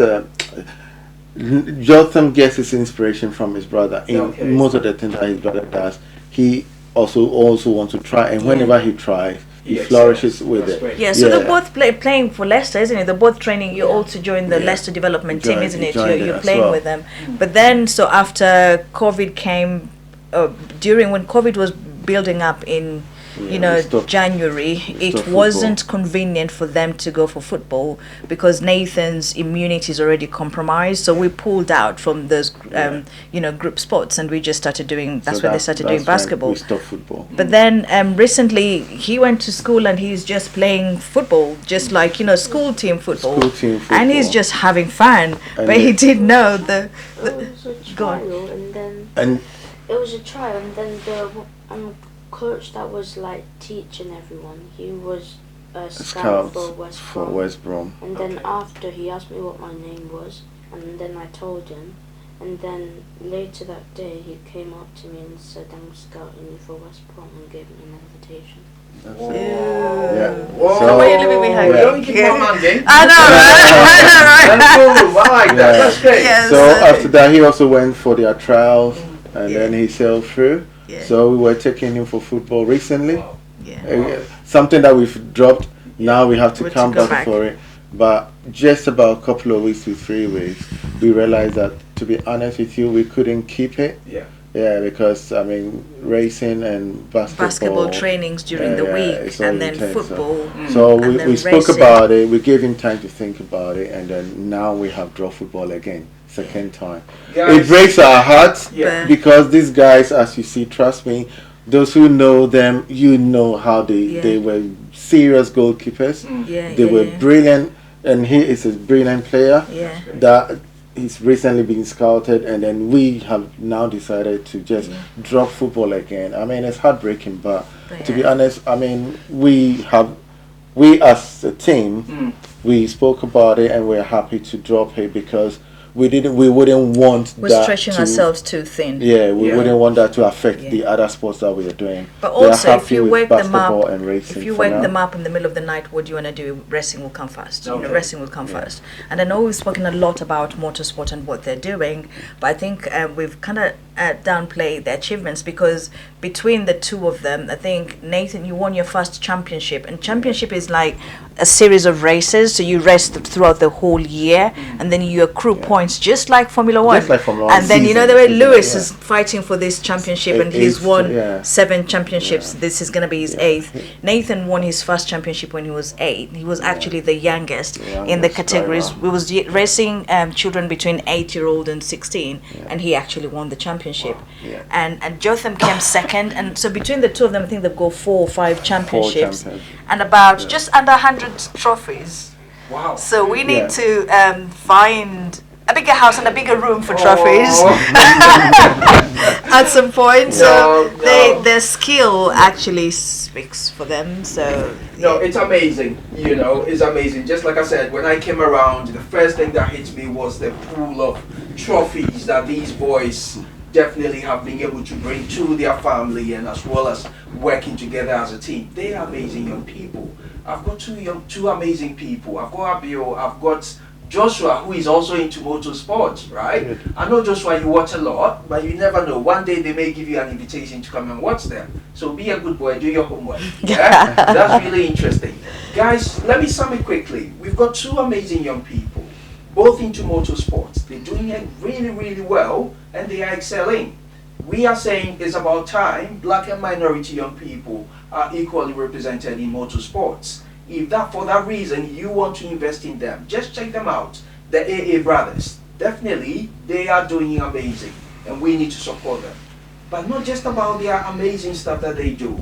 Speaker 6: Jotham gets his inspiration from his brother in
Speaker 2: Okay.
Speaker 6: most of the things that his brother does. He also wants to try, and whenever he tries, he
Speaker 2: Yes,
Speaker 6: flourishes
Speaker 2: yes.
Speaker 6: with
Speaker 2: That's
Speaker 6: it.
Speaker 2: great.
Speaker 5: Yeah, so
Speaker 6: Yeah.
Speaker 5: they're both playing for Leicester, isn't it? They're both training. You also joined the
Speaker 6: Yeah.
Speaker 5: Leicester development team,
Speaker 6: Joined-
Speaker 5: isn't it?
Speaker 6: joined it
Speaker 5: You're
Speaker 6: as
Speaker 5: playing
Speaker 6: well.
Speaker 5: with them. But then, so after COVID came, during when COVID was building up in,
Speaker 6: Yeah, we stopped-
Speaker 5: January,
Speaker 6: we
Speaker 5: it
Speaker 6: stopped
Speaker 5: wasn't convenient for them to go for football because Nathan's immunity is already compromised. So we pulled out from those, group sports, and we just started doing. That's
Speaker 6: So
Speaker 5: when they started doing
Speaker 6: that's when
Speaker 5: basketball.
Speaker 6: We stopped football.
Speaker 5: But then recently he went to school and he's just playing football, just like school team football,
Speaker 6: School team
Speaker 5: and he's
Speaker 6: football.
Speaker 5: just having fun.
Speaker 6: And
Speaker 5: But he
Speaker 6: the-
Speaker 5: did know the
Speaker 4: It was a
Speaker 5: Go on.
Speaker 4: trial, and then
Speaker 6: And
Speaker 4: it was a trial, and then the coach that was like teaching everyone, he was a scout
Speaker 6: scouts
Speaker 4: for West
Speaker 6: for
Speaker 4: Brom.
Speaker 6: West Brom.
Speaker 4: And then after he asked me what my name was, and then I told him, and then later that day he came up to me and said, "I'm scouting you for West Brom," and gave me an invitation.
Speaker 6: That's
Speaker 2: Whoa.
Speaker 6: it. Yeah.
Speaker 2: Whoa.
Speaker 6: So-
Speaker 5: Why you leaving me hanging?
Speaker 2: Don't keep on hanging.
Speaker 5: I know, right? I know, right?
Speaker 2: That's cool. I like that.
Speaker 6: Yeah.
Speaker 2: That's great.
Speaker 5: Yes.
Speaker 6: So after that, he also went for their trials, and
Speaker 5: Yeah.
Speaker 6: then he sailed through.
Speaker 5: Yeah.
Speaker 6: So we were taking him for football recently.
Speaker 2: Wow.
Speaker 5: Yeah.
Speaker 6: Something that we've dropped. Now we have to
Speaker 5: We have
Speaker 6: come
Speaker 5: to go
Speaker 6: back
Speaker 5: back.
Speaker 6: for it. But just about a couple of weeks to 3 weeks, we realized that, to be honest with you, we couldn't keep it.
Speaker 2: Yeah.
Speaker 6: Yeah, because I mean, racing and
Speaker 5: Basketball trainings during the
Speaker 6: yeah,
Speaker 5: week,
Speaker 6: it's all
Speaker 5: and then
Speaker 6: intense, so-
Speaker 5: football.
Speaker 6: So
Speaker 5: And
Speaker 6: we
Speaker 5: then
Speaker 6: spoke
Speaker 5: racing.
Speaker 6: about it. We gave him time to think about it, and then now we have dropped football again, second time. It
Speaker 2: Guys,
Speaker 6: breaks our hearts
Speaker 2: Yeah.
Speaker 6: because these guys, as you see, trust me, those who know them, you know how
Speaker 5: Yeah.
Speaker 6: they were serious goalkeepers.
Speaker 5: Yeah,
Speaker 6: They
Speaker 5: yeah,
Speaker 6: were
Speaker 5: yeah.
Speaker 6: brilliant, and he is a brilliant player
Speaker 5: Yeah.
Speaker 6: that he's recently been scouted, and then we have now decided to just drop football again. I mean, it's heartbreaking, but to be
Speaker 5: Yeah.
Speaker 6: honest, I mean, we as a team, we spoke about it, and we're happy to drop it because we wouldn't want
Speaker 5: We're
Speaker 6: that
Speaker 5: stretching
Speaker 6: to,
Speaker 5: ourselves too thin.
Speaker 6: Yeah, we
Speaker 2: Yeah.
Speaker 6: wouldn't want that to affect
Speaker 5: Yeah.
Speaker 6: the other sports that we are doing.
Speaker 5: But
Speaker 6: We are
Speaker 5: also, if
Speaker 6: happy
Speaker 5: you
Speaker 6: with
Speaker 5: wake them
Speaker 6: basketball
Speaker 5: up,
Speaker 6: and racing
Speaker 5: if you
Speaker 6: for
Speaker 5: wake
Speaker 6: now.
Speaker 5: them up in the middle of the night, what do you want to do? Racing will come first.
Speaker 2: Okay.
Speaker 5: Racing will come first. And I know we've spoken a lot about motorsport and what they're doing, but I think we've kind of downplayed the achievements, because between the two of them, I think, Nathan, you won your first championship, and championship is like a series of races, so you race throughout the whole year, and then you accrue points just like Formula One.
Speaker 6: Just like Formula One
Speaker 5: and then you know the
Speaker 6: season,
Speaker 5: way
Speaker 6: isn't it?
Speaker 5: Lewis
Speaker 6: Yeah.
Speaker 5: is fighting for this championship, and
Speaker 6: Eighth,
Speaker 5: he's won
Speaker 6: yeah.
Speaker 5: 7 championships. This is gonna be his 8th. Nathan won his first championship when he was 8. He was actually the youngest
Speaker 6: The
Speaker 5: in the
Speaker 6: youngest
Speaker 5: categories.
Speaker 6: driver.
Speaker 5: We was racing children between 8-year-old and 16, and he actually won the championship.
Speaker 6: Yeah.
Speaker 5: And Jotham came second, and so between the two of them, I think they've got 4 or 5 championships,
Speaker 6: champions.
Speaker 5: and about just under 100 trophies.
Speaker 2: wow.
Speaker 5: So we need
Speaker 6: Yeah.
Speaker 5: to find a bigger house and a bigger room for trophies at some point. So
Speaker 2: No.
Speaker 5: their skill actually speaks for them. So
Speaker 2: No, it's amazing. You know, it's amazing. Just like I said, when I came around, the first thing that hit me was the pool of trophies that these boys definitely have been able to bring to their family, and as well as working together as a team. They are amazing young people. I've got two amazing people. I've got Abio, I've got Joshua, who is also into motorsports, right?
Speaker 6: Good.
Speaker 2: I know, Joshua, you watch a lot, but you never know. One day they may give you an invitation to come and watch them. So be a good boy, do your homework. Yeah? That's really interesting. Guys, let me sum it quickly. We've got two amazing young people, both into motorsports. They're doing it really, really well, and they are excelling. We are saying it's about time black and minority young people are equally represented in motorsports. If that, for that reason, you want to invest in them, just check them out. The A.A Brothers. Definitely, they are doing amazing. and we need to support them. But not just about their amazing stuff that they do.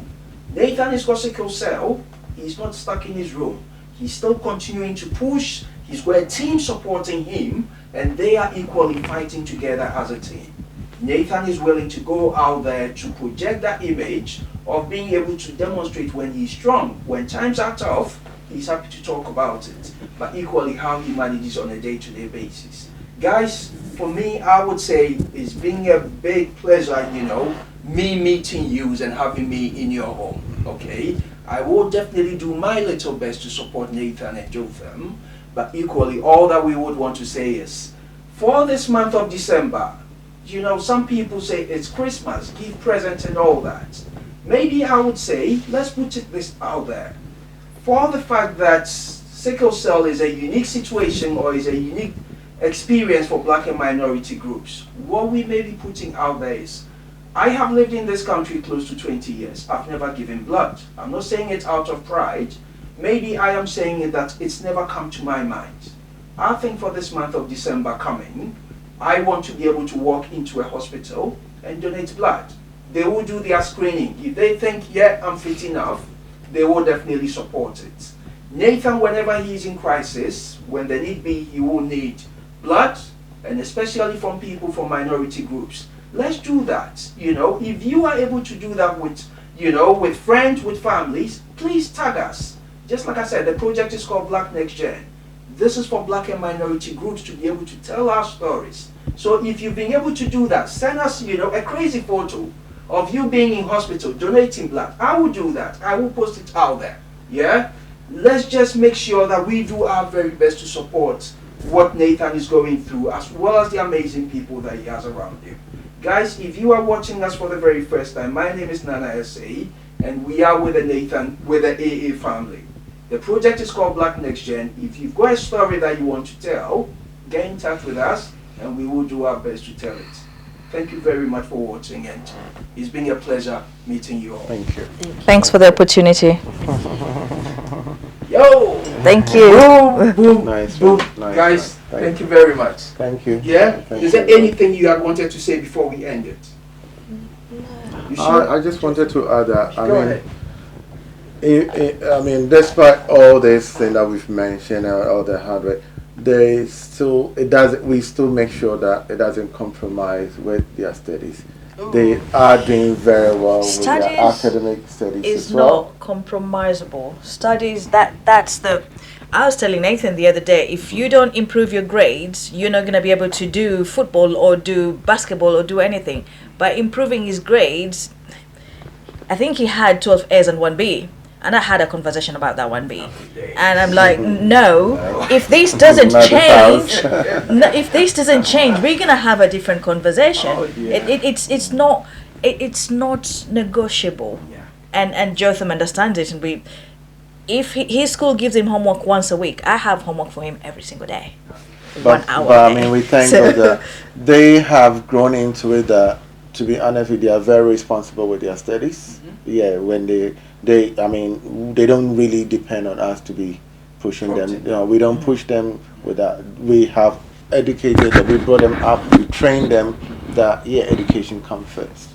Speaker 2: Nathan is got sickle cell. He's not stuck in his room. He's still continuing to push. He's got a team supporting him, and they are equally fighting together as a team. Nathan is willing to go out there to project that image of being able to demonstrate when he's strong. When times are tough, he's happy to talk about it, but equally how he manages on a day-to-day basis. Guys, for me, I would say it's been a big pleasure, me meeting you and having me in your home, okay? I will definitely do my little best to support Nathan and Jotham, but equally, all that we would want to say is, for this month of December, some people say it's Christmas, give presents and all that. Maybe I would say, let's put this out there. For the fact that sickle cell is a unique situation or is a unique experience for black and minority groups, what we may be putting out there is, I have lived in this country close to 20 years. I've never given blood. I'm not saying it out of pride. Maybe I am saying it that it's never come to my mind. I think for this month of December coming, I want to be able to walk into a hospital and donate blood. They will do their screening. If they think, yeah, I'm fit enough, they will definitely support it. Nathan, whenever he's in crisis, when there need be, he will need blood, and especially from people from minority groups. Let's do that. If you are able to do that with friends, with families, please tag us. Just like I said, the project is called Black Next Gen. This is for black and minority groups to be able to tell our stories. So if you've been able to do that, send us, a crazy photo of you being in hospital, donating blood. I will do that. I will post it out there. Yeah? Let's just make sure that we do our very best to support what Nathan is going through, as well as the amazing people that he has around him. Guys, if you are watching us for the very first time, my name is Nana S.A., and we are with the A.A family. The project is called Black Next Gen. If you've got a story that you want to tell, get in touch with us, and we will do our best to tell it. Thank you very much for watching, and it's been a pleasure meeting you all.
Speaker 6: Thank you.
Speaker 5: Thanks for the opportunity.
Speaker 2: Yo!
Speaker 5: Thank you.
Speaker 2: Boom, boom,
Speaker 6: Nice
Speaker 2: boom.
Speaker 6: one. Nice
Speaker 2: Guys,
Speaker 6: one.
Speaker 2: thank you very much.
Speaker 6: Thank you.
Speaker 2: Yeah?
Speaker 6: Thank
Speaker 2: Is there
Speaker 6: you.
Speaker 2: anything you had wanted to say before we end it? You sure?
Speaker 6: I just wanted to add that,
Speaker 2: Go ahead.
Speaker 6: despite all this thing that we've mentioned, all the hard work, we still make sure that it doesn't compromise with their studies. They are doing very well with their academic studies
Speaker 5: Is
Speaker 6: as well.
Speaker 5: not compromisable. Studies, that's the... I was telling Nathan the other day, if you don't improve your grades, you're not going to be able to do football or do basketball or do anything. By improving his grades, I think he had 12 A's and 1 B. And I had a conversation about that 1B. And I'm like, no, if this doesn't change, if this doesn't change, we're going to have a different conversation. It's not negotiable. And Jotham understands it. And if his school gives him homework once a week, I have homework for him every single day. 1 hour.
Speaker 6: But we thank God that they have grown into it that, to be honest with you, they are very responsible with their studies. Yeah, when they don't really depend on us to be pushing them. We don't push them with that. We have educated them, we brought them up, we trained them that education comes first.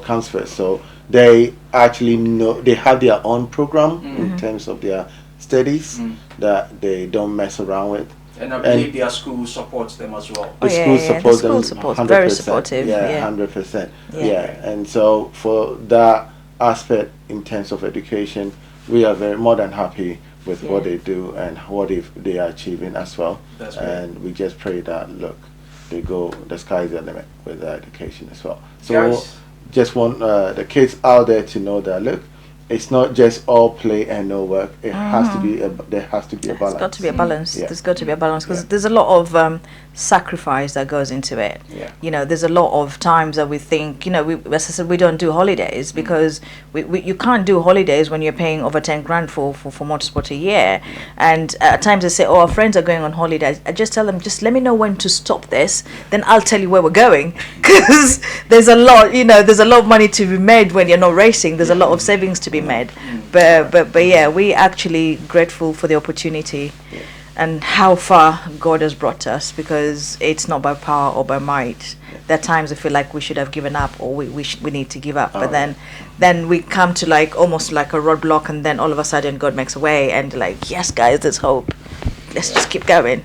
Speaker 6: Comes first. So they actually know, they have their own program in terms of their studies that they don't mess around with.
Speaker 2: And I believe their school supports them as well.
Speaker 6: The school supports them.
Speaker 5: The school supports, very supportive.
Speaker 6: 100%. And so for that aspect in terms of education, we are more than happy with what they do and what they are achieving as well.
Speaker 2: That's
Speaker 6: and we just pray that the sky's the limit with their education as well. So
Speaker 2: Guys,
Speaker 6: just want the kids out there to know that it's not just all play and no work. It has to be there has to be a balance.
Speaker 5: There's got to be a balance. There's got to be a balance because there's a lot of sacrifice that goes into it. There's a lot of times that we think, as I said, we don't do holidays because you can't do holidays when you're paying over 10 grand for motorsport a year. And at times they say, our friends are going on holidays. I just tell them, just let me know when to stop this, then I'll tell you where we're going. Because there's a lot, there's a lot of money to be made when you're not racing. There's a lot of savings to be made. But we actually grateful for the opportunity. and how far God has brought us, because it's not by power or by might. There are times I feel like we should have given up, or we need to give up, but then we come to like almost like a roadblock, and then all of a sudden God makes a way, and like, yes guys, there's hope, let's just keep going.